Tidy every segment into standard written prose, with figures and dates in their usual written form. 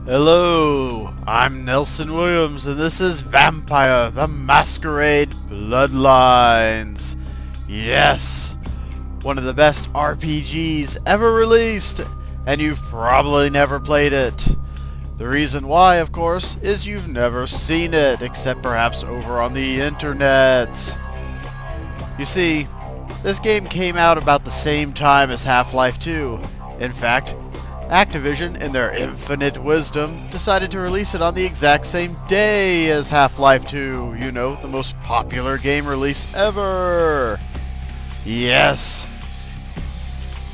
Hello, I'm Nelson Williams, and this is Vampire: The Masquerade Bloodlines. Yes, one of the best RPGs ever released, and you've probably never played it. The reason why, of course, is you've never seen it, except perhaps over on the internet. You see, this game came out about the same time as Half-Life 2. In fact, Activision, in their infinite wisdom, decided to release it on the exact same day as Half-Life 2, you know, the most popular game release ever. Yes.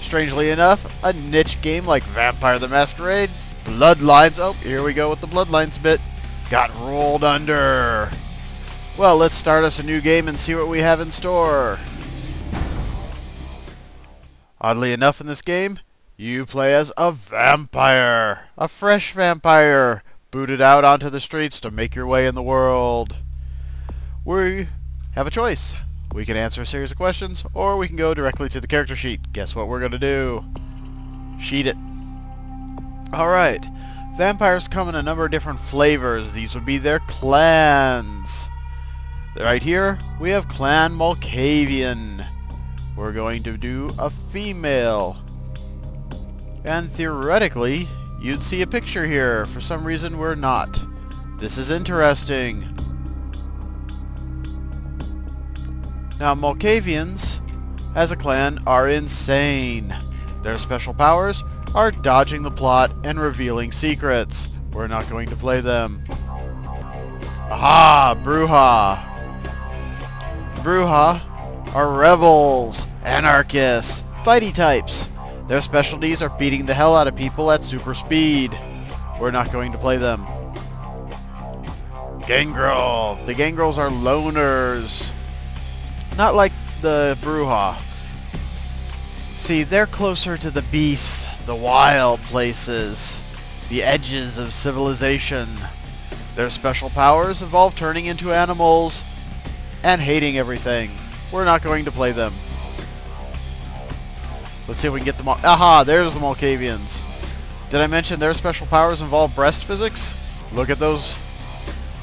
Strangely enough, a niche game like Vampire: The Masquerade Bloodlines, oh, here we go with the Bloodlines bit, got rolled under. Well, let's start us a new game and see what we have in store. Oddly enough, in this game, you play as a vampire, a fresh vampire, booted out onto the streets to make your way in the world. We have a choice. We can answer a series of questions, or we can go directly to the character sheet. Guess what we're going to do? Sheet it. Alright, vampires come in a number of different flavors. These would be their clans. Right here, we have Clan Malkavian. We're going to do a female. And theoretically, you'd see a picture here. For some reason, we're not. This is interesting. Now, Malkavians, as a clan, are insane. Their special powers are dodging the plot and revealing secrets. We're not going to play them. Aha! Bruja. Bruja are rebels, anarchists, fighty types. Their specialties are beating the hell out of people at super speed. We're not going to play them. Gangrel. The Gangrels are loners. Not like the Bruja. See, they're closer to the beasts, the wild places, the edges of civilization. Their special powers involve turning into animals and hating everything. We're not going to play them. Let's see if we can get them all. Aha, there's the Malkavians. Did I mention their special powers involve breast physics? Look at those.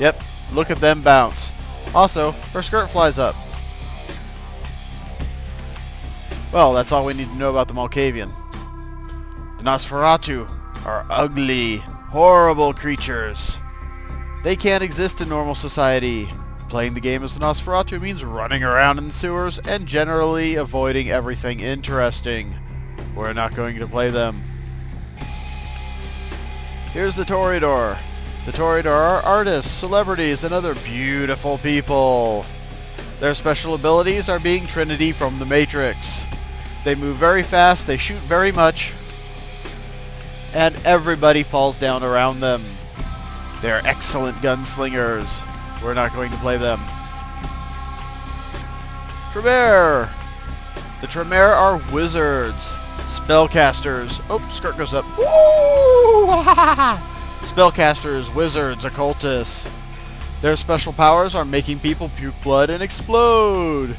Yep, look at them bounce. Also, her skirt flies up. Well, that's all we need to know about the Malkavian. The Nosferatu are ugly, horrible creatures. They can't exist in normal society. Playing the game as the Nosferatu means running around in the sewers and generally avoiding everything interesting. We're not going to play them. Here's the Toreador. The Toreador are artists, celebrities, and other beautiful people. Their special abilities are being Trinity from the Matrix. They move very fast, they shoot very much, and everybody falls down around them. They're excellent gunslingers. We're not going to play them. Tremere. The Tremere are wizards, spellcasters. Oh, skirt goes up. Woo! Spellcasters, wizards, occultists. Their special powers are making people puke blood and explode.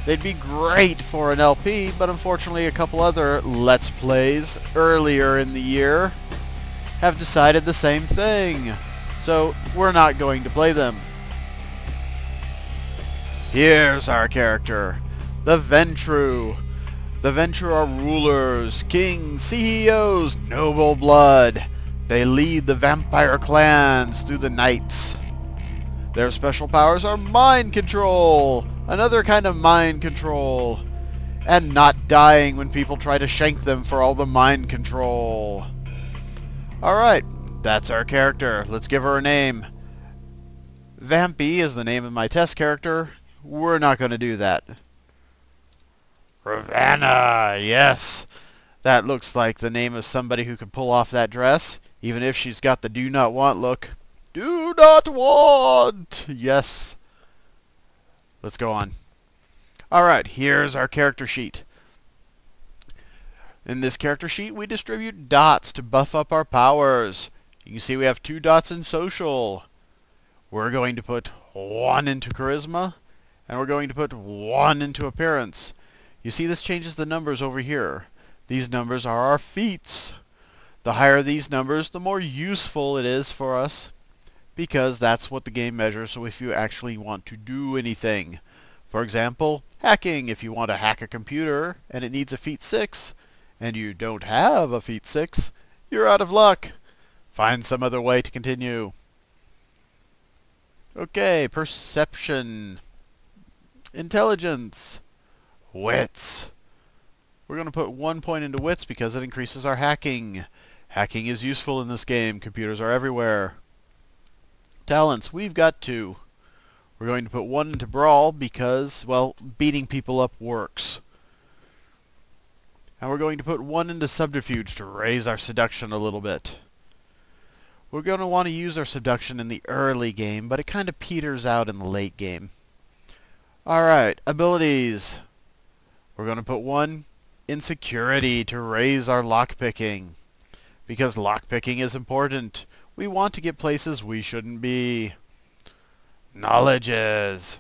They'd be great for an LP, but unfortunately a couple other Let's Plays earlier in the year have decided the same thing. So we're not going to play them. Here's our character, the Ventru. The Ventru are rulers, kings, CEOs, noble blood. They lead the vampire clans through the nights. Their special powers are mind control, another kind of mind control, and not dying when people try to shank them for all the mind control. Alright, that's our character. Let's give her a name. Vampy is the name of my test character. We're not going to do that. Ravanna, yes. That looks like the name of somebody who could pull off that dress, even if she's got the do not want look. Do not want! Yes. Let's go on. Alright, here's our character sheet. In this character sheet, we distribute dots to buff up our powers. You can see we have 2 dots in social. We're going to put 1 into charisma, and we're going to put 1 into appearance. You see, this changes the numbers over here. These numbers are our feats. The higher these numbers, the more useful it is for us, because that's what the game measures. So if you actually want to do anything, for example, hacking, if you want to hack a computer and it needs a feat 6, and you don't have a feat 6, you're out of luck. Find some other way to continue. Okay, perception, intelligence, wits. We're going to put 1 point into wits because it increases our hacking. Hacking is useful in this game. Computers are everywhere. Talents, we've got 2. We're going to put 1 into brawl because, well, beating people up works. And we're going to put 1 into subterfuge to raise our seduction a little bit. We're going to want to use our seduction in the early game, but it kind of peters out in the late game. Alright, abilities. We're going to put 1 in security to raise our lockpicking, because lockpicking is important. We want to get places we shouldn't be. Knowledges.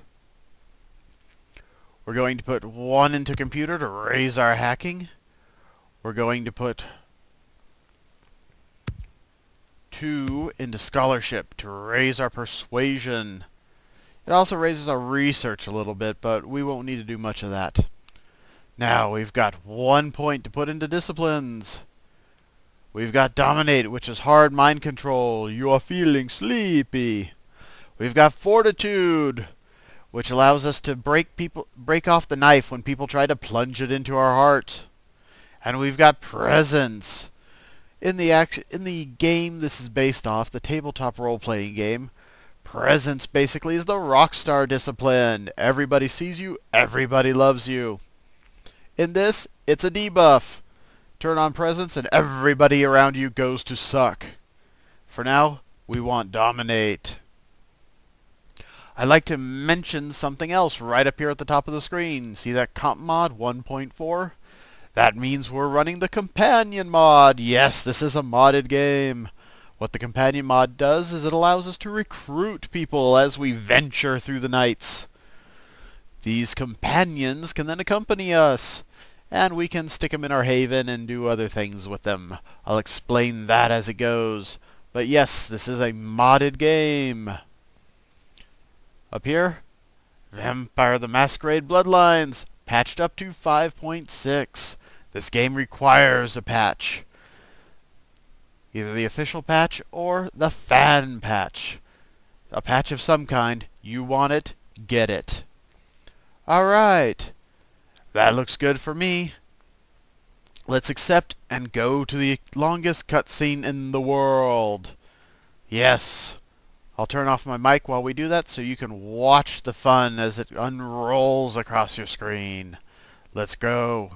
We're going to put 1 into computer to raise our hacking. We're going to put 2 into scholarship to raise our persuasion. It also raises our research a little bit, but we won't need to do much of that. Now we've got 1 point to put into disciplines. We've got dominate, which is hard mind control. You are feeling sleepy. We've got fortitude, which allows us to break off the knife when people try to plunge it into our heart. And we've got presence. In the game this is based off, the tabletop role-playing game, presence basically is the rockstar discipline. Everybody sees you, everybody loves you. In this, it's a debuff. Turn on presence and everybody around you goes to suck. For now, we want dominate. I'd like to mention something else right up here at the top of the screen. See that comp mod 1.4? That means we're running the companion mod. Yes, this is a modded game. What the companion mod does is it allows us to recruit people as we venture through the nights. These companions can then accompany us, and we can stick them in our haven and do other things with them. I'll explain that as it goes. But yes, this is a modded game. Up here, Vampire the Masquerade Bloodlines, patched up to 5.6. This game requires a patch. Either the official patch or the fan patch. A patch of some kind. You want it, get it. Alright. That looks good for me. Let's accept and go to the longest cutscene in the world. Yes. I'll turn off my mic while we do that so you can watch the fun as it unrolls across your screen. Let's go.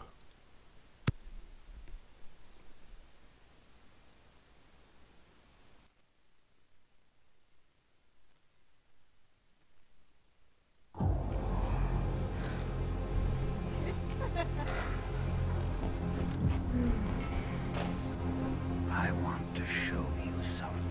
I want to show you something.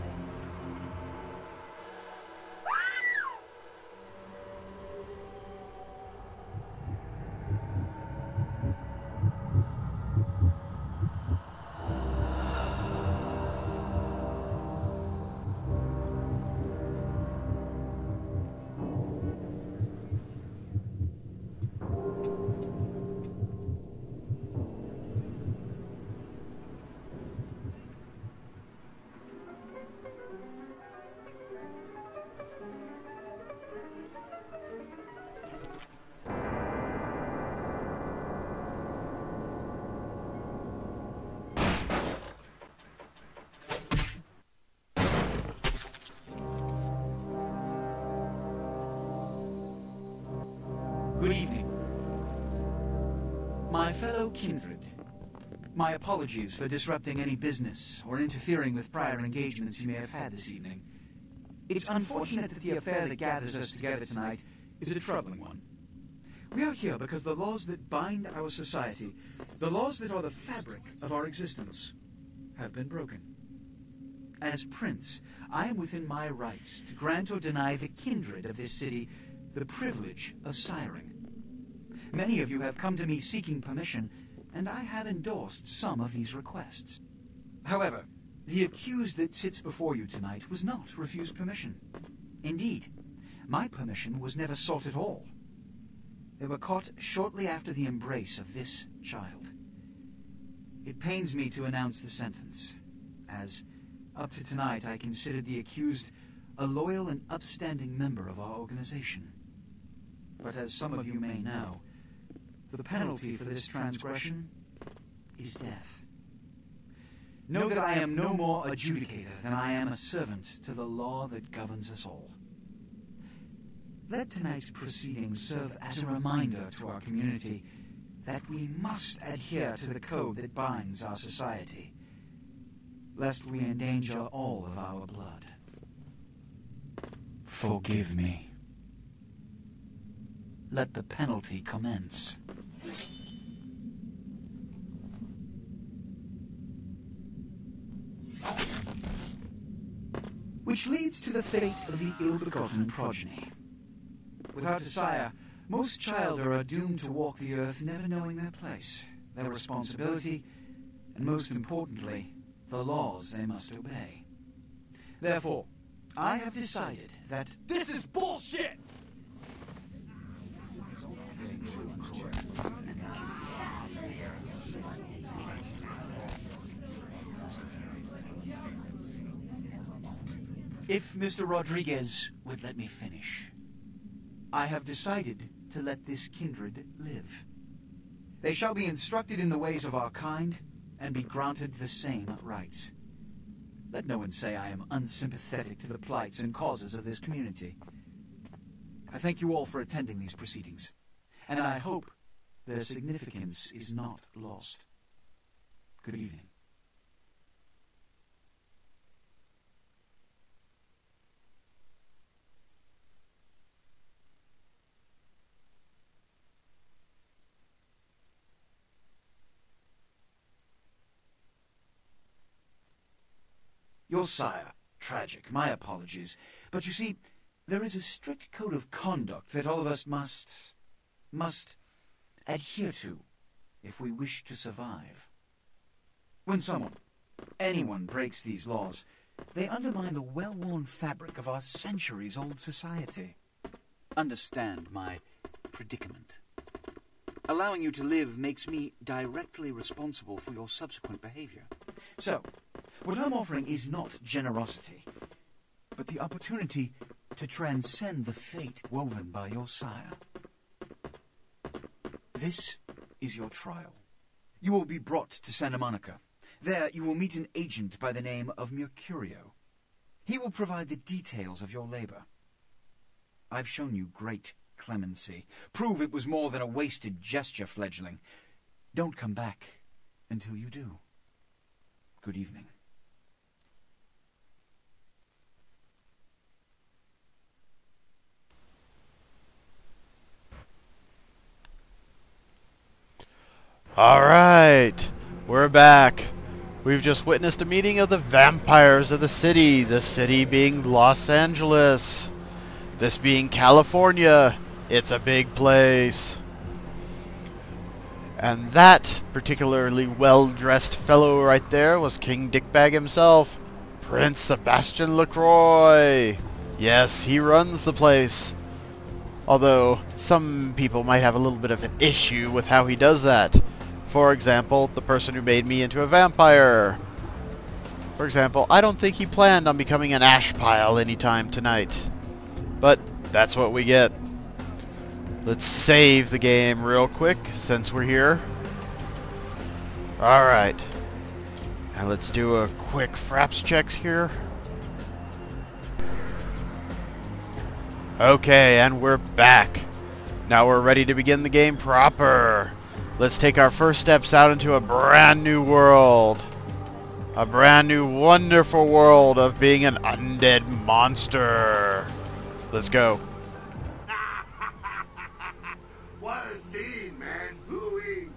Good evening. My fellow kindred, my apologies for disrupting any business or interfering with prior engagements you may have had this evening. It's unfortunate that the affair that gathers us together tonight is a troubling one. We are here because the laws that bind our society, the laws that are the fabric of our existence, have been broken. As Prince, I am within my rights to grant or deny the kindred of this city the privilege of siring. Many of you have come to me seeking permission, and I have endorsed some of these requests. However, the accused that sits before you tonight was not refused permission. Indeed, my permission was never sought at all. They were caught shortly after the embrace of this child. It pains me to announce the sentence, as up to tonight I considered the accused a loyal and upstanding member of our organization. But as some of you may know, the penalty for this transgression is death. Know that I am no more adjudicator than I am a servant to the law that governs us all. Let tonight's proceedings serve as a reminder to our community that we must adhere to the code that binds our society, lest we endanger all of our blood. Forgive me. Let the penalty commence. Which leads to the fate of the ill-begotten progeny. Without a sire, most children are doomed to walk the earth never knowing their place, their responsibility, and most importantly, the laws they must obey. Therefore, I have decided that This is bullshit! if Mr. Rodriguez would let me finish, I have decided to let this kindred live. They shall be instructed in the ways of our kind and be granted the same rights. Let no one say I am unsympathetic to the plights and causes of this community. I thank you all for attending these proceedings, and I hope their significance is not lost. Good evening. Your sire, tragic, my apologies. But you see, there is a strict code of conduct that all of us must adhere to if we wish to survive. When anyone breaks these laws, they undermine the well-worn fabric of our centuries-old society. Understand my predicament. Allowing you to live makes me directly responsible for your subsequent behavior. So, what I'm offering is not generosity, but the opportunity to transcend the fate woven by your sire. This is your trial. You will be brought to Santa Monica. There you will meet an agent by the name of Mercurio. He will provide the details of your labor. I've shown you great clemency. Prove it was more than a wasted gesture, fledgling. Don't come back until you do. Good evening. Alright, we're back. We've just witnessed a meeting of the vampires of the city being Los Angeles. This being California, it's a big place. And that particularly well-dressed fellow right there was King Dickbag himself, Prince Sebastian LaCroix. Yes, he runs the place. Although, some people might have a little bit of an issue with how he does that. For example, the person who made me into a vampire. For example, I don't think he planned on becoming an ash pile anytime tonight. But that's what we get. Let's save the game real quick since we're here. Alright. And let's do a quick fraps checks here. Okay, and we're back. Now we're ready to begin the game proper. Let's take our first steps out into a brand new world. A brand new wonderful world of being an undead monster. Let's go. What a scene, man. Hooey.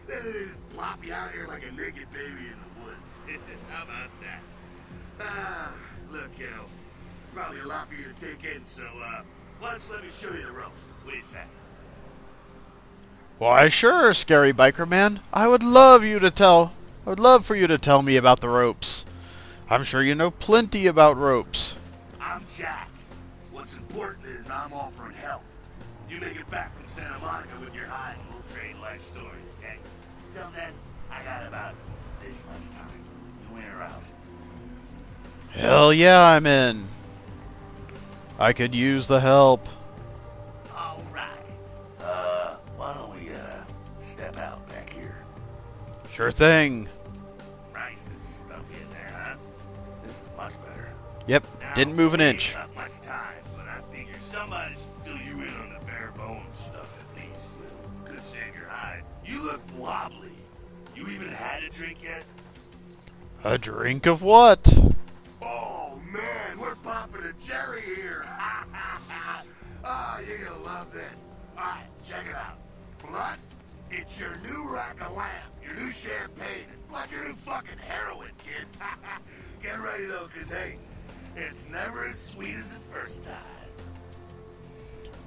They just plop you out here like a naked baby in the woods. How about that? Look, it's probably a lot for you to take in, so, why don't you let me show you the ropes? What do you say? Why, sure, scary biker man. I would love you to tell. I would love for you to tell me about the ropes. I'm sure you know plenty about ropes. I'm Jack. What's important is I'm offering help. You make it back from Santa Monica with your hide and we'll trade life stories, okay? Till then, I got about this much time. You in or out? Hell yeah, I'm in. I could use the help. All right. Why don't we, step out back here? Sure thing. Nice and stuffy in there, huh? This is much better. Yep, Now, didn't move an we inch. ain't got much time, but I figure somebody should fill you in on the bare bones stuff at least. Could save your hide. You look wobbly. You even had a drink yet? A drink of what? Oh man, we're popping a cherry here. Oh, you're gonna love this. Alright, check it out. Blood, it's your new rack of lamb, your new champagne, like your new fucking heroin, kid. Get ready though, cause hey, it's never as sweet as the first time.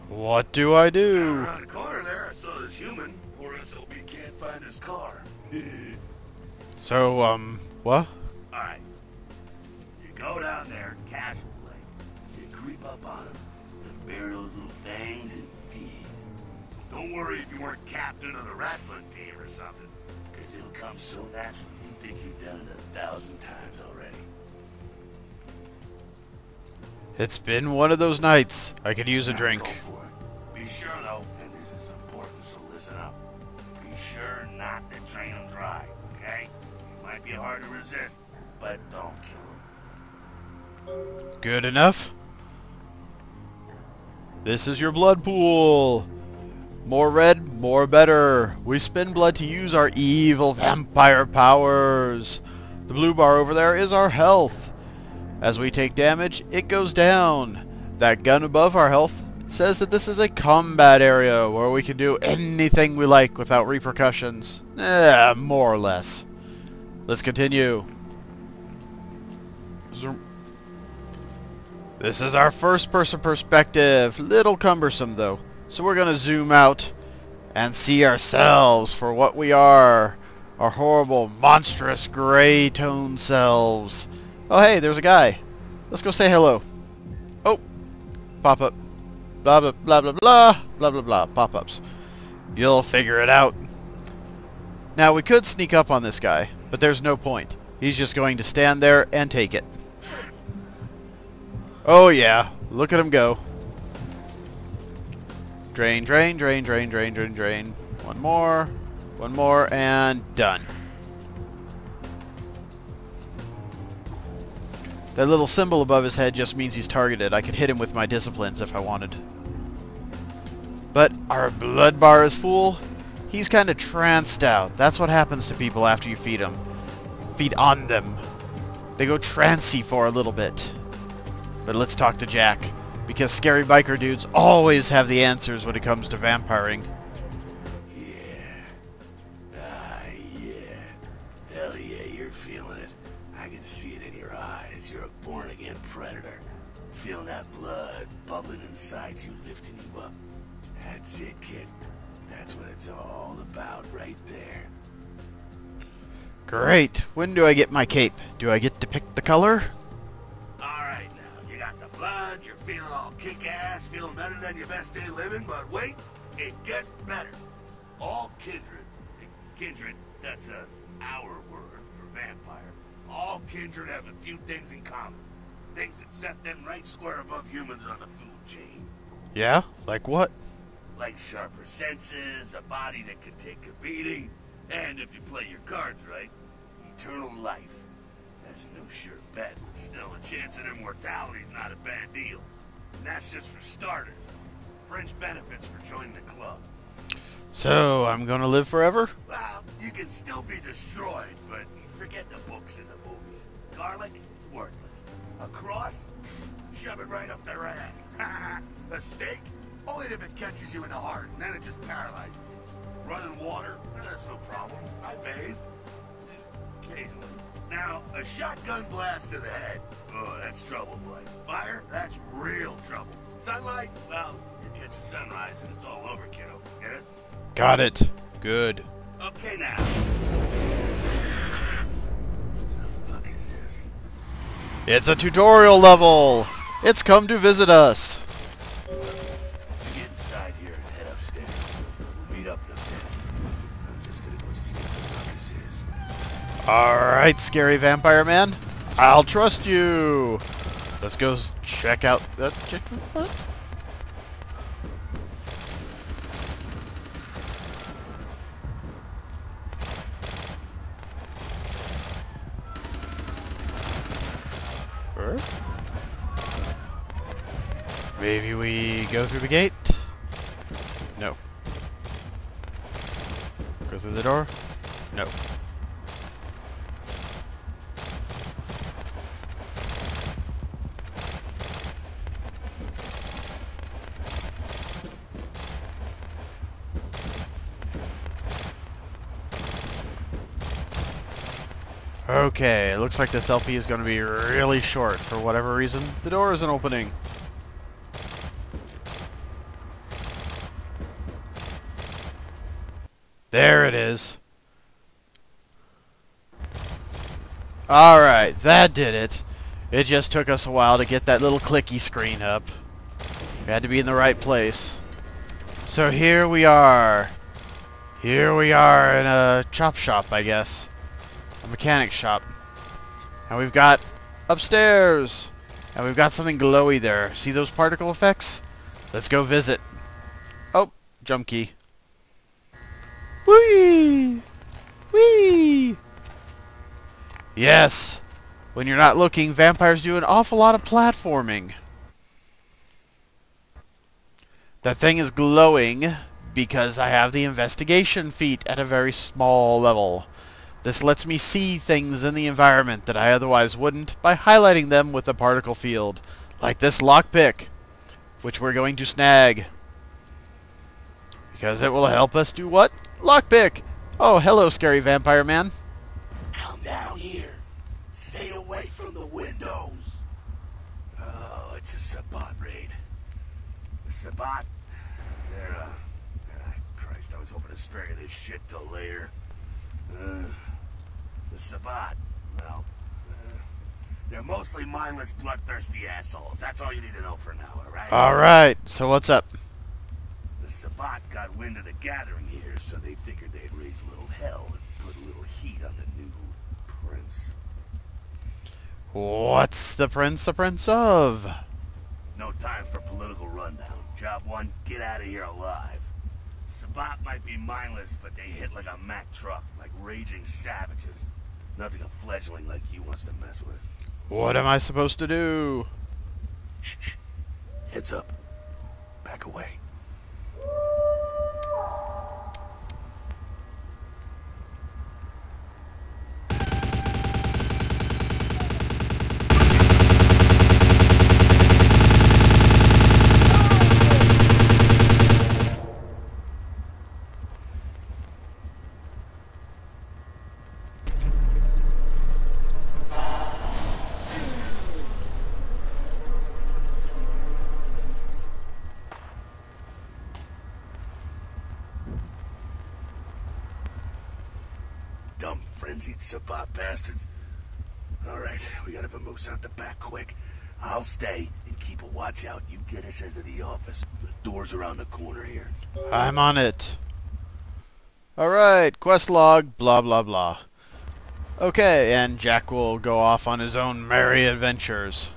What do I do? Around the corner there, I saw this human. Poor SOB can't find his car. So, what? Alright. You go down there, casual like. You creep up on him, and bear those little fangs and feed. Don't worry if you weren't captain of the wrestling team or something, because it'll come so naturally you think you've done it 1,000 times already. It's been one of those nights. I could use a Now drink. Go for it. Be sure though, and this is important, so listen up. Be sure not to drain them dry, okay? It might be hard to resist, but don't kill them. Good enough. This is your blood pool. More red, more better. We spend blood to use our evil vampire powers. The blue bar over there is our health. As we take damage, it goes down. That gun above our health says that this is a combat area where we can do anything we like without repercussions. More or less. Let's continue. This is our first-person perspective. Little cumbersome, though. So we're going to zoom out and see ourselves for what we are. Our horrible, monstrous, gray-tone selves. Oh, hey, there's a guy. Let's go say hello. Oh, pop-up. Blah, blah, blah, blah, blah, blah, blah, blah. Pop-ups. You'll figure it out. Now, we could sneak up on this guy, but there's no point. He's just going to stand there and take it. Oh, yeah. Look at him go. Drain, drain, drain, drain, drain, drain, drain. One more, and done. That little symbol above his head just means he's targeted. I could hit him with my disciplines if I wanted. But our blood bar is full. He's kind of tranced out. That's what happens to people after you feed them. Feed on them. They go trancy for a little bit. But let's talk to Jack, because scary biker dudes always have the answers when it comes to vampiring. Yeah. Hell yeah, you're feeling it. I can see it in your eyes. You're a born-again predator. Feeling that blood bubbling inside you, lifting you up. That's it, kid. That's what it's all about right there. Great. When do I get my cape? Do I get to pick the color? Alright now, you got the blood, you're feeling all kick-ass, feeling better than your best day living, but wait, it gets better. All kindred, that's our word for vampire. All kindred have a few things in common. Things that set them right square above humans on the food chain. Yeah? Like what? Like sharper senses, a body that can take a beating, and if you play your cards right, eternal life. That's no sure bet, but still a chance at immortality's not a bad deal. And that's just for starters. Fringe benefits for joining the club. So, I'm gonna live forever? Well, you can still be destroyed, but forget the books and the movies. Garlic, it's worthless. A cross? Shove it right up their ass. A stake? Only if it catches you in the heart, and then it just paralyzes you. Running water? That's no problem. I bathe. Occasionally. Now, a shotgun blast to the head. Oh, that's trouble, boy. Fire? That's real trouble. Sunlight? Well, you catch a sunrise and it's all over, kiddo. Get it? Got it. Good. Okay, now. It's a tutorial level! It's come to visit us! Get inside here and head upstairs. We'll meet up in a bit. I'm just gonna go see what the ruckus is. Alright, scary vampire man. I'll trust you! Let's go check out... what? Maybe we go through the gate? No. Go through the door? No. Okay, it looks like this LP is going to be really short for whatever reason. The door isn't opening. There it is. Alright, that did it. It just took us a while to get that little clicky screen up. We had to be in the right place. So here we are. Here we are in a chop shop, I guess. A mechanic shop. And we've got upstairs. And we've got something glowy there. See those particle effects? Let's go visit. Oh, jump key. Whee! Whee! Yes. When you're not looking, vampires do an awful lot of platforming. That thing is glowing because I have the investigation feat at a very small level. This lets me see things in the environment that I otherwise wouldn't by highlighting them with a particle field, like this lockpick, which we're going to snag. Because it will help us do what? Lockpick! Oh, hello, scary vampire man. Come down here. Stay away from the windows. Oh, it's a Sabbat raid. The Sabbat, they're, Christ, I was hoping to spare you this shit till later. The Sabbat, well, they're mostly mindless, bloodthirsty assholes. That's all you need to know for now, alright? Alright, so what's up? The Sabbat got wind of the gathering here, so they figured they'd raise a little hell and put a little heat on the new prince. What's the prince a prince of? No time for political rundown. Job one, get out of here alive. Sabbat might be mindless, but they hit like a Mack truck, like raging savages. Nothing a fledgling like you wants to mess with. What am I supposed to do? Shh, shh. Heads up. Back away. Dumb, frenzied Sabbat bastards. Alright, we gotta vamoose out the back quick. I'll stay and keep a watch out. You get us into the office. The door's around the corner here. I'm on it. Alright, quest log, blah blah blah. Okay, and Jack will go off on his own merry adventures.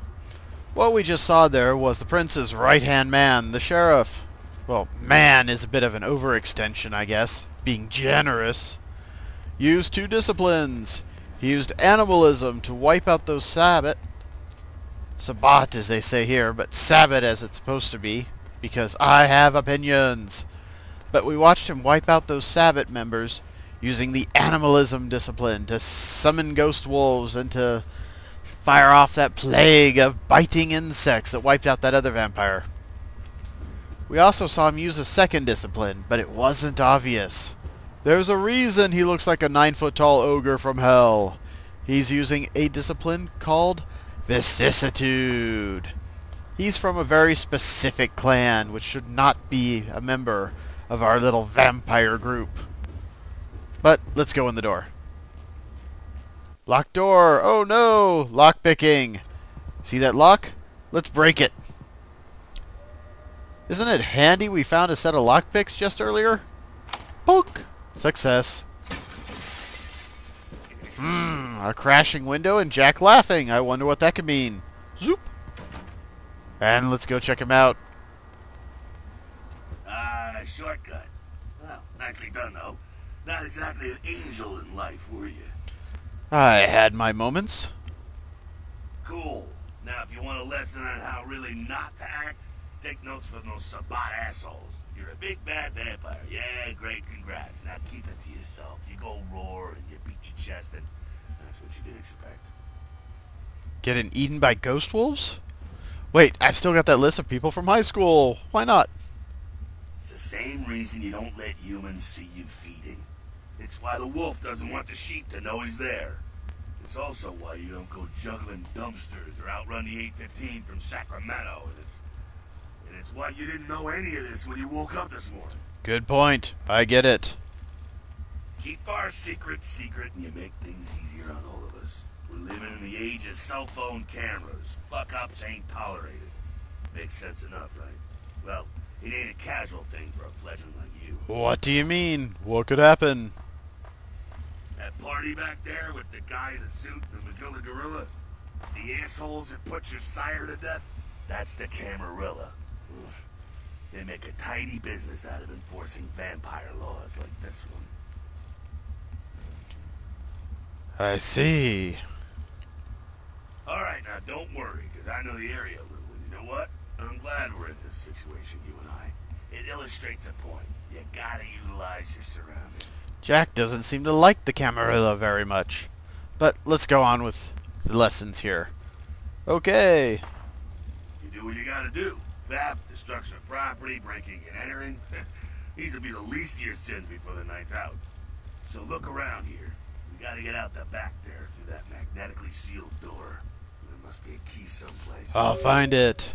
What we just saw there was the prince's right-hand man, the sheriff. Well, man is a bit of an overextension, I guess. Being generous. Used two disciplines. He used animalism to wipe out those Sabbat, as they say here, but Sabbat as it's supposed to be, because I have opinions. But we watched him wipe out those Sabbat members using the animalism discipline to summon ghost wolves and to fire off that plague of biting insects that wiped out that other vampire. We also saw him use a second discipline, but it wasn't obvious. There's a reason he looks like a 9-foot-tall ogre from hell. He's using a discipline called vicissitude. He's from a very specific clan, which should not be a member of our little vampire group. But let's go in the door. Locked door. Oh no! Lockpicking. See that lock? Let's break it. Isn't it handy we found a set of lockpicks just earlier? Poke! Success. A crashing window and Jack laughing. I wonder what that could mean. Zoop! And let's go check him out. Shortcut. Well, nicely done, though. Not exactly an angel in life, were you? I had my moments. Cool. Now, if you want a lesson on how really not to act, take notes from those Sabat assholes. You're a big bad vampire. Yeah, great, congrats. Now keep it to yourself. You go roar and you beat your chest, and that's what you can expect. Getting eaten by ghost wolves? Wait, I've still got that list of people from high school. Why not? It's the same reason you don't let humans see you feeding. It's why the wolf doesn't want the sheep to know he's there. It's also why you don't go juggling dumpsters or outrun the 815 from Sacramento. And it's why you didn't know any of this when you woke up this morning. Good point. I get it. Keep our secret secret and you make things easier on all of us. We're living in the age of cell phone cameras. Fuck-ups ain't tolerated. Makes sense enough, right? Well, it ain't a casual thing for a fledgling like you. What do you mean? What could happen? That party back there with the guy in the suit and the Magilla Gorilla? The assholes that put your sire to death? That's the Camarilla. Oof. They make a tidy business out of enforcing vampire laws like this one. I see. Alright, now don't worry, because I know the area a little. And you know what? I'm glad we're in this situation, you and I. It illustrates a point. You gotta utilize your surroundings. Jack doesn't seem to like the Camarilla very much. But let's go on with the lessons here. Okay. You do what you gotta do. Theft, destruction of property, breaking and entering. These will be the least of your sins before the night's out. So look around here. We gotta get out the back there through that magnetically sealed door. There must be a key someplace. I'll find it.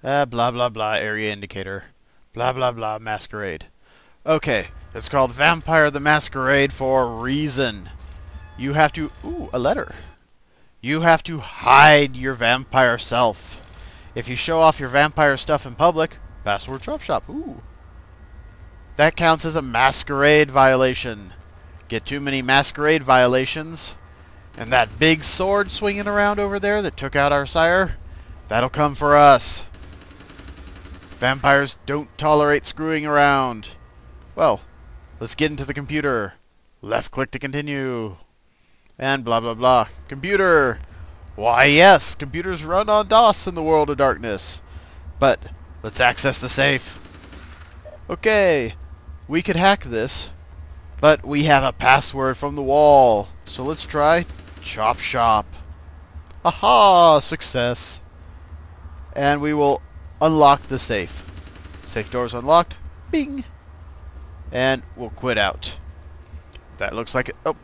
Blah blah blah area indicator. Blah blah blah masquerade. Okay, it's called Vampire the Masquerade for a reason. You have to... Ooh, a letter. You have to hide your vampire self. If you show off your vampire stuff in public, password chop shop. Ooh. That counts as a masquerade violation. Get too many masquerade violations, and that big sword swinging around over there that took out our sire, that'll come for us. Vampires don't tolerate screwing around. Well, let's get into the computer. Left click to continue. And blah blah blah. Computer! Why yes, computers run on DOS in the world of darkness. But let's access the safe. Okay, we could hack this, but we have a password from the wall. So let's try Chop Shop. Aha! Success. And we will unlock the safe. Safe door's unlocked. Bing! And we'll quit out. That looks like it. Oh,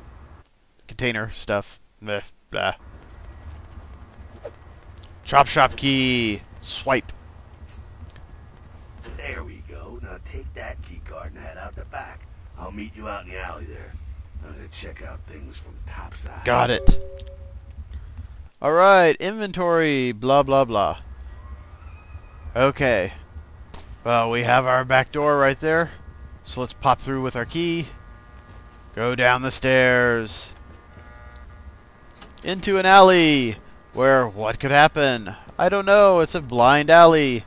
container stuff. Blah, blah. Chop shop key. Swipe. There we go. Now take that key card and head out the back. I'll meet you out in the alley there. I'm gonna check out things from the top side. Got it. Alright, inventory. Blah, blah, blah. Okay. Well, we have our back door right there. So let's pop through with our key. Go down the stairs. Into an alley. Where what could happen? I don't know. It's a blind alley.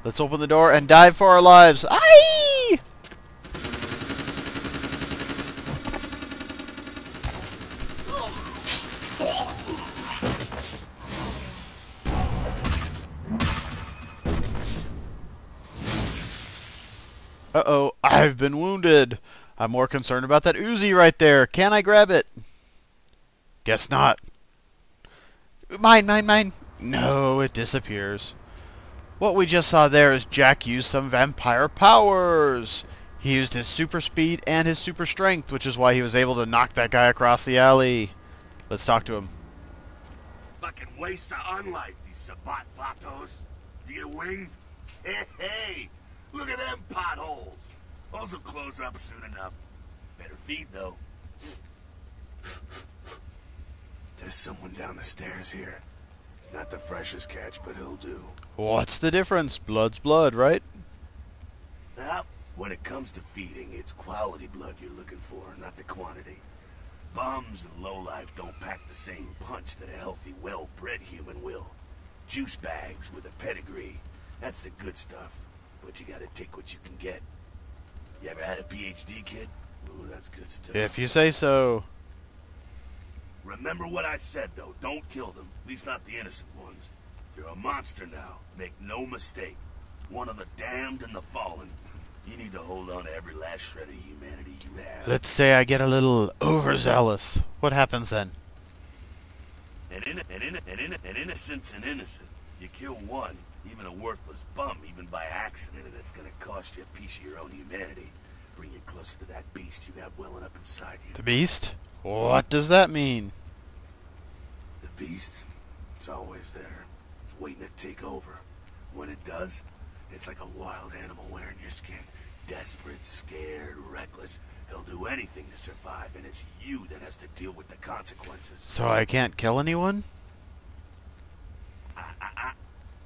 Let's open the door and dive for our lives. Aye! Uh-oh, I've been wounded. I'm more concerned about that Uzi right there. Can I grab it? Guess not. Mine, mine, mine. No, it disappears. What we just saw there is Jack used some vampire powers. He used his super speed and his super strength, which is why he was able to knock that guy across the alley. Let's talk to him. Fucking waste of unlife, these Sabat vatos. You get winged? Hey, look at them potholes. Those will close up soon enough. Better feed, though. There's someone down the stairs here. It's not the freshest catch, but he'll do. What's the difference? Blood's blood, right? Now, when it comes to feeding, it's quality blood you're looking for, not the quantity. Bums and lowlife don't pack the same punch that a healthy, well-bred human will. Juice bags with a pedigree, that's the good stuff. But you gotta take what you can get. You ever had a PhD, kid? Ooh, that's good stuff. If you say so. Remember what I said, though. Don't kill them. At least not the innocent ones. You're a monster now. Make no mistake. One of the damned and the fallen. You need to hold on to every last shred of humanity you have. Let's say I get a little overzealous. What happens then? An innocent's an innocent. You kill one, even a worthless bum, even by accident, and it's gonna cost you a piece of your own humanity. Bring you closer to that beast you got welling up inside you. The beast? What does that mean? The beast? It's always there, waiting to take over. When it does, it's like a wild animal wearing your skin. Desperate, scared, reckless. He'll do anything to survive, and it's you that has to deal with the consequences. So I can't kill anyone?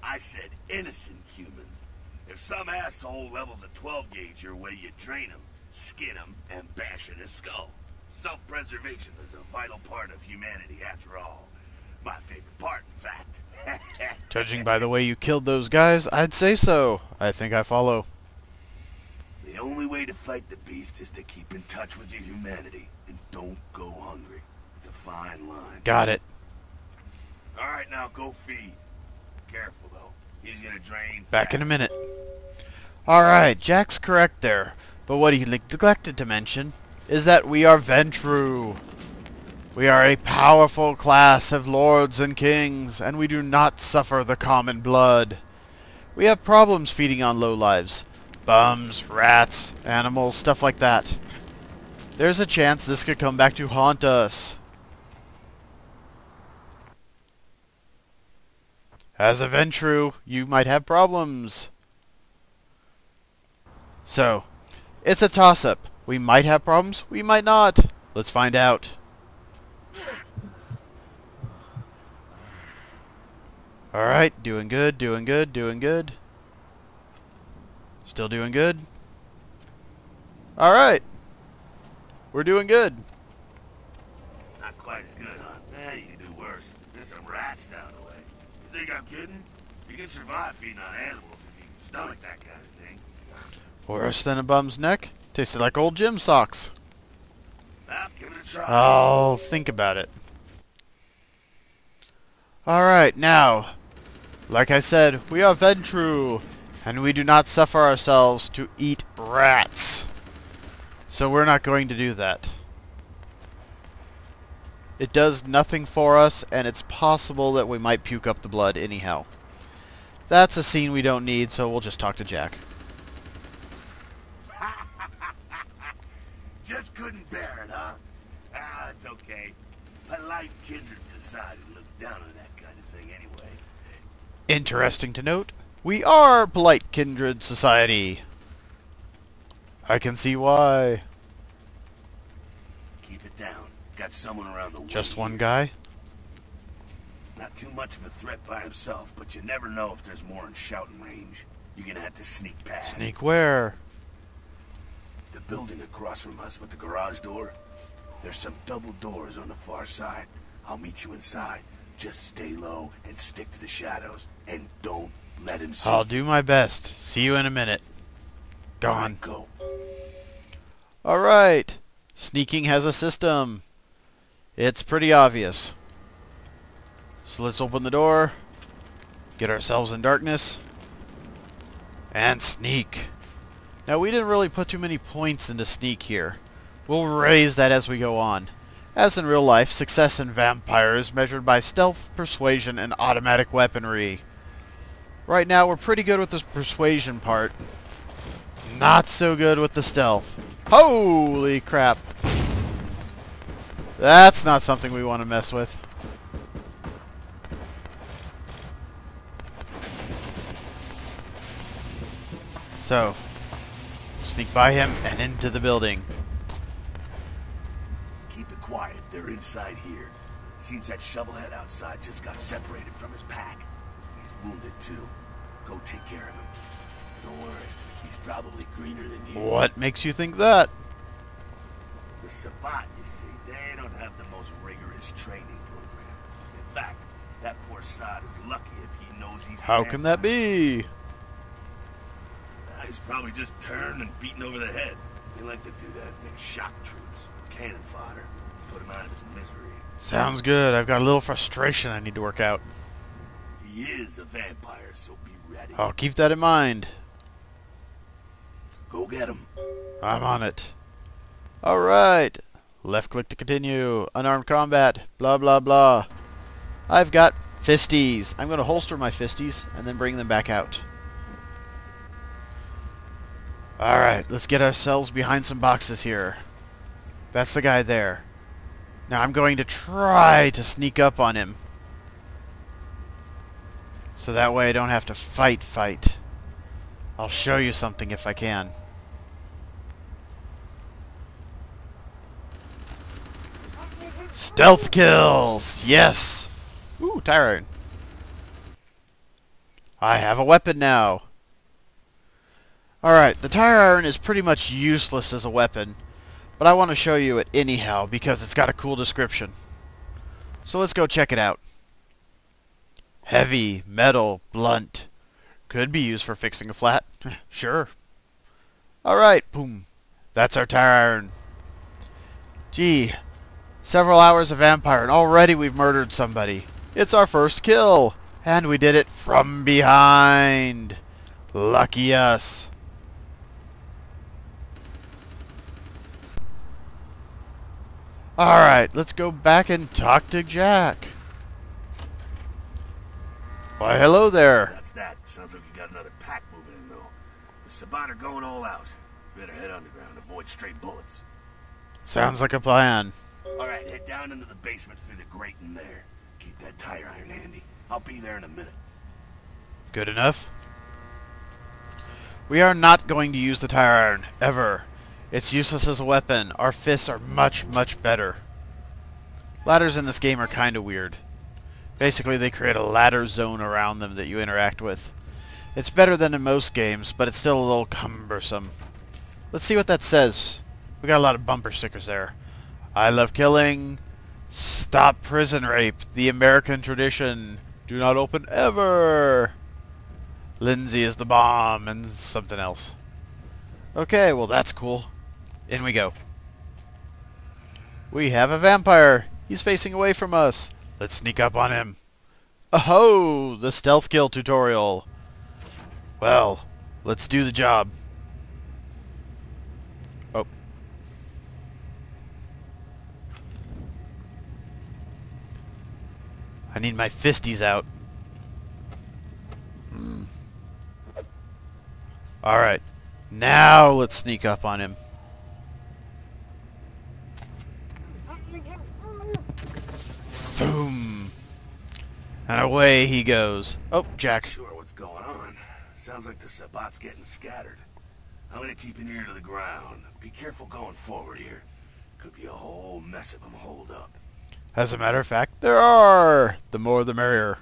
I said innocent humans. If some asshole levels a 12 gauge your way, you drain him, skin him, and bash in his skull. Self-preservation is a vital part of humanity, after all. My favorite part, in fact. Judging by the way you killed those guys, I'd say so. I think I follow. The only way to fight the beast is to keep in touch with your humanity, and don't go hungry. It's a fine line. Got it. Alright, now go feed. Careful, though. He's gonna drain Back in a minute. Alright, Jack's correct there. But what he neglected to mention is that we are Ventru. We are a powerful class of lords and kings, and we do not suffer the common blood. We have problems feeding on lowlives. Bums, rats, animals, stuff like that. There's a chance this could come back to haunt us. As a Ventru, you might have problems. So, it's a toss-up. We might have problems, we might not. Let's find out. Alright, doing good, doing good, doing good. Still doing good. Alright. We're doing good. Not quite as good, huh? Eh, you can do worse. There's some rats down the way. You think I'm kidding? You can survive feeding on animals if you can stomach that kind of thing. Worse than a bum's neck? Tasted like old gym socks. Well, give it a try. I'll think about it. Alright, now, like I said, we are Ventru, and we do not suffer ourselves to eat rats. So we're not going to do that. It does nothing for us, and it's possible that we might puke up the blood anyhow. That's a scene we don't need, so we'll just talk to Jack. Just couldn't bear it, huh? Ah, it's okay. Polite kindred society looks down on that kind of thing anyway. Interesting to note, we are polite kindred society. I can see why. Keep it down. Got someone around the way. Just one guy? Not too much of a threat by himself, but you never know if there's more in shouting range. You're gonna have to sneak past. Sneak where? The building across from us with the garage door. There's some double doors on the far side. I'll meet you inside. Just stay low and stick to the shadows. And don't let him see. I'll do my best. See you in a minute. Gone. Go. Alright. Sneaking has a system. It's pretty obvious. So let's open the door. Get ourselves in darkness. And sneak. Now we didn't really put too many points into sneak here. We'll raise that as we go on. As in real life, success in Vampire is measured by stealth, persuasion, and automatic weaponry. Right now we're pretty good with the persuasion part. Not so good with the stealth. Holy crap. That's not something we want to mess with. So, sneak by him and into the building. Keep it quiet. They're inside here. Seems that shovelhead outside just got separated from his pack. He's wounded too. Go take care of him. Don't worry, he's probably greener than you. What makes you think that? The Sabbat, you see, they don't have the most rigorous training program. In fact, that poor sod is lucky if he knows he's... How can that be? He's probably just turned and beaten over the head. They like to do that, make shock troops, cannon fodder, put him out of his misery. Sounds good. I've got a little frustration I need to work out. He is a vampire, so be ready. I'll keep that in mind. Go get him. I'm on it. Alright. Left click to continue. Unarmed combat. Blah, blah, blah. I've got fisties. I'm going to holster my fisties and then bring them back out. Alright, let's get ourselves behind some boxes here. That's the guy there. Now I'm going to try to sneak up on him. So that way I don't have to fight. I'll show you something if I can. Stealth kills! Yes! Ooh, tire iron. I have a weapon now. Alright, the tire iron is pretty much useless as a weapon, but I want to show you it anyhow because it's got a cool description. So let's go check it out. Heavy, metal, blunt. Could be used for fixing a flat. Sure. Alright, boom. That's our tire iron. Gee, several hours of vampire and already we've murdered somebody. It's our first kill. And we did it from behind. Lucky us. Alright, let's go back and talk to Jack. Why, hello there. That's that. Sounds like you got another pack moving in, though. The Sabbat are going all out. Better head underground, avoid stray bullets. Sounds like a plan. Alright, head down into the basement through the grate in there. Keep that tire iron handy. I'll be there in a minute. Good enough. We are not going to use the tire iron, ever. It's useless as a weapon. Our fists are much, much better. Ladders in this game are kind of weird. Basically, they create a ladder zone around them that you interact with. It's better than in most games, but it's still a little cumbersome. Let's see what that says. We got a lot of bumper stickers there. I love killing. Stop prison rape. The American tradition. Do not open ever. Lindsay is the bomb, and something else. Okay, well that's cool. In we go. We have a vampire. He's facing away from us. Let's sneak up on him. Oh, the stealth kill tutorial. Well, let's do the job. Oh. I need my fisties out. Alright. Now let's sneak up on him. Boom. And away he goes. Oh, Jack. Sure what's going on. Sounds like the Sabbat's getting scattered. I'm gonna keep an ear to the ground. Be careful going forward here. Could be a whole mess of them holed up. As a matter of fact, there are. The more the merrier.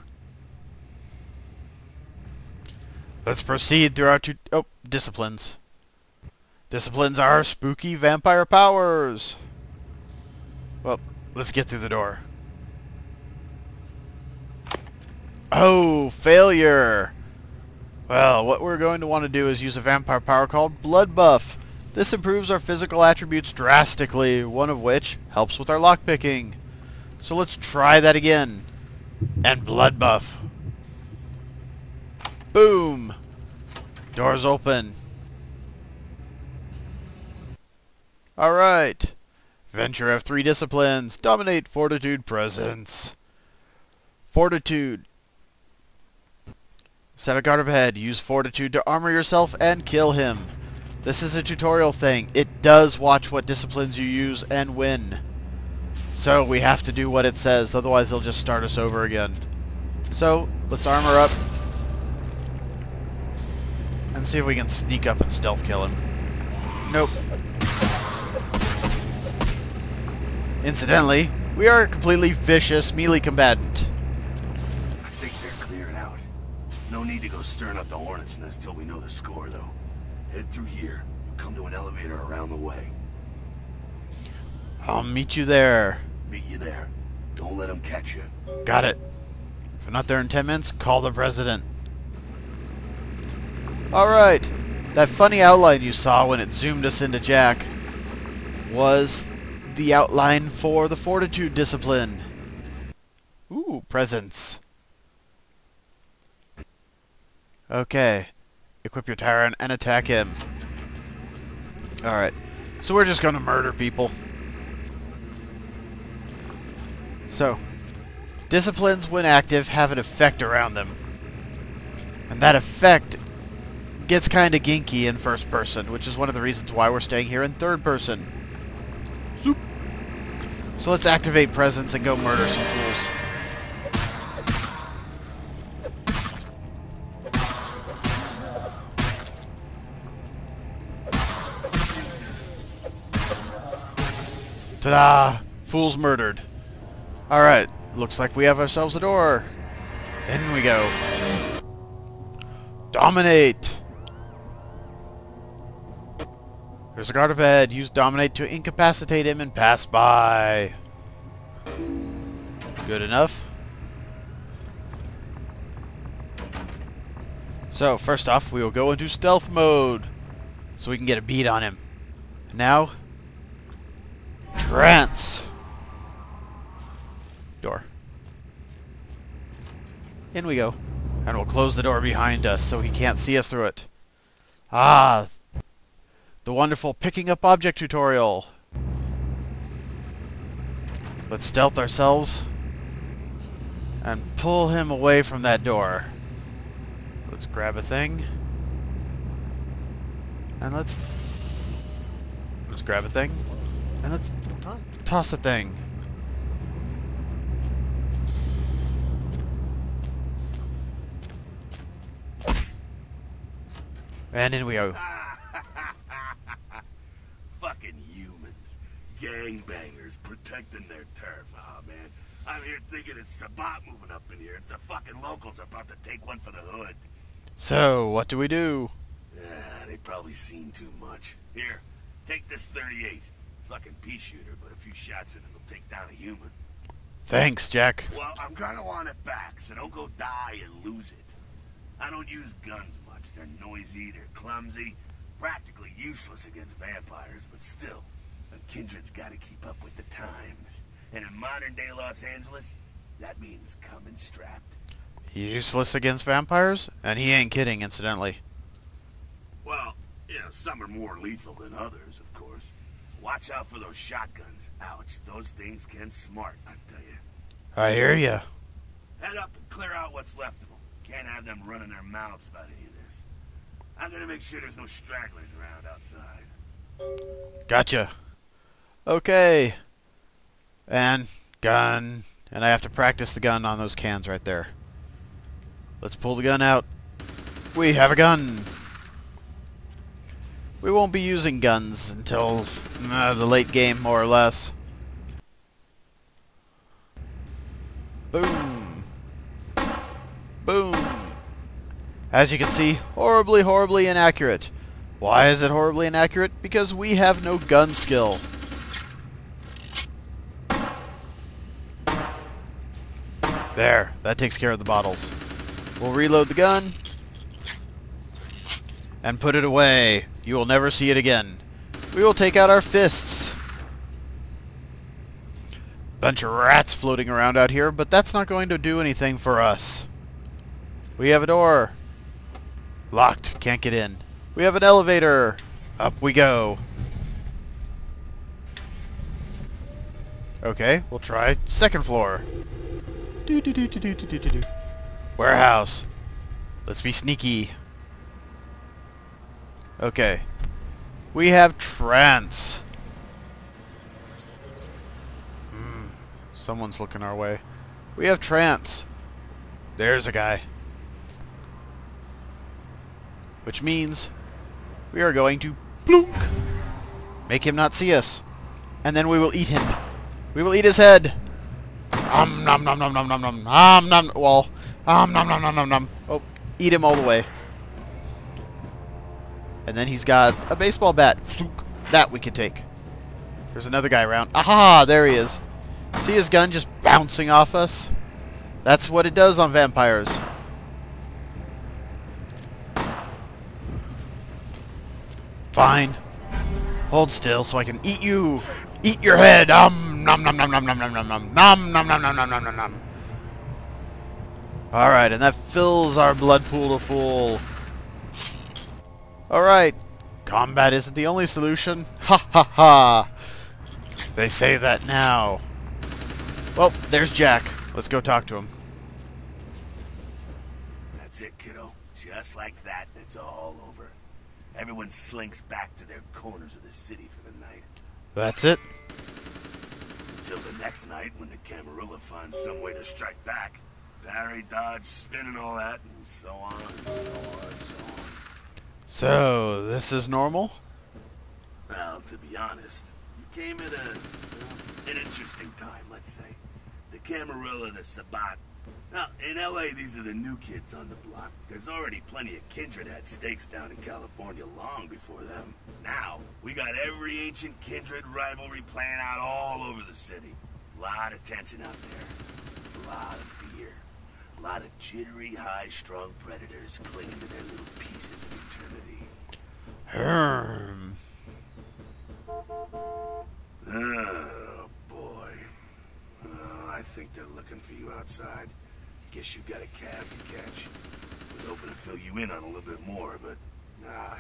Let's proceed through our disciplines. Disciplines are spooky vampire powers. Well, let's get through the door. Oh, failure! Well, what we're going to want to do is use a vampire power called Blood Buff. This improves our physical attributes drastically, one of which helps with our lockpicking. So let's try that again. And Blood Buff. Boom! Doors open. Alright. Venture have 3 disciplines. Dominate, Fortitude, Presence. Fortitude. Set a guard ahead. Use Fortitude to armor yourself and kill him. This is a tutorial thing. It does watch what disciplines you use and when. So we have to do what it says, otherwise they'll just start us over again. So, let's armor up. And see if we can sneak up and stealth kill him. Nope. Incidentally, We are a completely vicious melee combatant. I think they're clearing out. There's no need to go stirring up the hornet's nest till we know the score, though. Head through here. You'll come to an elevator around the way. I'll meet you there. Meet you there. Don't let them catch you. Got it. If I'm not there in 10 minutes, call the president. Alright. That funny outline you saw when it zoomed us into Jack was the outline for the Fortitude discipline. Ooh, presents. Okay. Equip your tyrant and attack him. Alright. So we're just gonna murder people. So, disciplines, when active, have an effect around them. And that effect gets kind of ginky in first person, which is one of the reasons why we're staying here in third person. Zoop. So let's activate presence and go murder some fools. Ta-da! Fools murdered. Alright, looks like we have ourselves a door. In we go. Dominate! There's a guard ahead. Use Dominate to incapacitate him and pass by. Good enough. So, first off, we will go into stealth mode so we can get a beat on him. Now, trance. Door. In we go. And we'll close the door behind us so he can't see us through it. Ah, the wonderful picking up object tutorial. Let's stealth ourselves and pull him away from that door. Let's grab a thing. And let's grab a thing. And let's toss a thing. And in we go. Fucking humans. Gangbangers protecting their turf. Oh, man. I'm here thinking it's Sabat moving up in here. It's the fucking locals about to take one for the hood. So, what do we do? They've probably seen too much. Here, take this 38. Fucking pea shooter, but a few shots in it will take down a human. Thanks, Jack. Well, I'm gonna want it back, so don't go die and lose it. I don't use guns much. They're noisy, they're clumsy, practically useless against vampires, but still, a kindred's gotta keep up with the times. And in modern-day Los Angeles, that means coming strapped. Useless against vampires? And he ain't kidding, incidentally. Well, yeah, some are more lethal than others, of course. Watch out for those shotguns. Ouch, those things can smart, I tell you. I hear ya. Head up and clear out what's left of them. Can't have them running their mouths about any of this. I'm gonna make sure there's no stragglers around outside. Gotcha. Okay. And gun. And I have to practice the gun on those cans right there. Let's pull the gun out. We have a gun. We won't be using guns until the late game, more or less. Boom. Boom. As you can see, horribly, horribly inaccurate. Why is it horribly inaccurate? Because we have no gun skill. There, that takes care of the bottles. We'll reload the gun and put it away. You will never see it again. We will take out our fists. Bunch of rats floating around out here, but that's not going to do anything for us. We have a door. Locked. Can't get in. We have an elevator. Up we go. Okay, we'll try second floor. Warehouse. Let's be sneaky. Okay. We have trance. Someone's looking our way. We have trance. There's a guy. Which means we are going to plunk. Make him not see us. And then we will eat him. We will eat his head. Nom nom nom nom nom nom nom nom. Well, nom nom nom nom nom. Oh, eat him all the way. And then he's got a baseball bat. That we can take. There's another guy around. Aha! There he is. See his gun just bouncing off us? That's what it does on vampires. Fine. Hold still so I can eat you. Eat your head. Nom nom nom nom nom nom nom nom nom nom nom nom nom nom nom nom. Alright, and that fills our blood pool to full. Alright. Combat isn't the only solution. Ha ha ha. They say that now. Well, there's Jack. Let's go talk to him. That's it, kiddo. Just like that, it's all over. Everyone slinks back to their corners of the city for the night. That's it? Until the next night when the Camarilla finds some way to strike back. Parry, dodge, spin and all that, and so on, and so on, and so on. So, this is normal? Well, to be honest, you came at an interesting time, let's say. The Camarilla, the Sabat. Now, in LA, these are the new kids on the block. There's already plenty of kindred had stakes down in California long before them. Now, we got every ancient kindred rivalry playing out all over the city. A lot of tension out there. A lot of fear. A lot of jittery, high-strung predators clinging to their little pieces of eternity. Oh, boy. I think they're looking for you outside. Guess you got a cab to catch. Was hoping to fill you in on a little bit more, but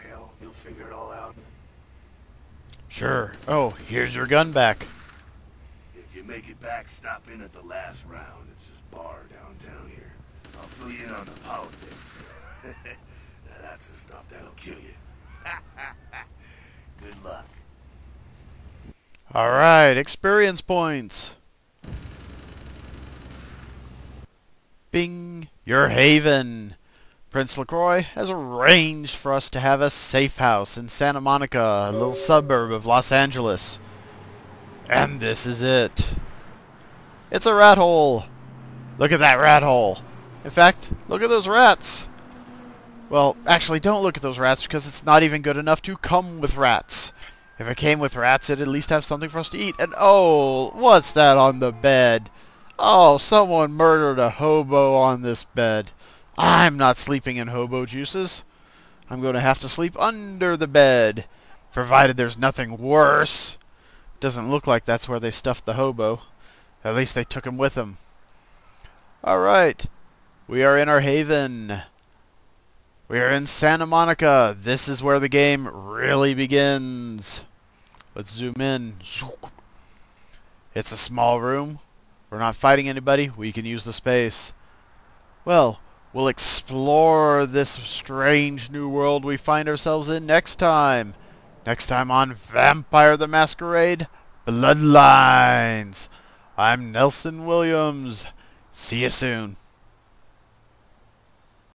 hell, you'll figure it all out. Sure. Oh, here's your gun back. If you make it back, stop in at the last round. It's this bar downtown here. I'll fill you in on the politics. Now, that's the stuff that'll kill you. Good luck. Alright, experience points. Bing, your haven. Prince LaCroix has arranged for us to have a safe house in Santa Monica, a little suburb of Los Angeles. And this is it. It's a rat hole. Look at that rat hole. In fact, look at those rats. Well, actually, don't look at those rats because it's not even good enough to come with rats. If it came with rats, it'd at least have something for us to eat. And oh, what's that on the bed? Oh, someone murdered a hobo on this bed. I'm not sleeping in hobo juices. I'm going to have to sleep under the bed, provided there's nothing worse. Doesn't look like that's where they stuffed the hobo. At least they took him with them. Alright, we are in our haven. We are in Santa Monica. This is where the game really begins. Let's zoom in. It's a small room. We're not fighting anybody. We can use the space. Well, we'll explore this strange new world we find ourselves in next time. Next time on Vampire the Masquerade Bloodlines. I'm Nelson Williams. See you soon.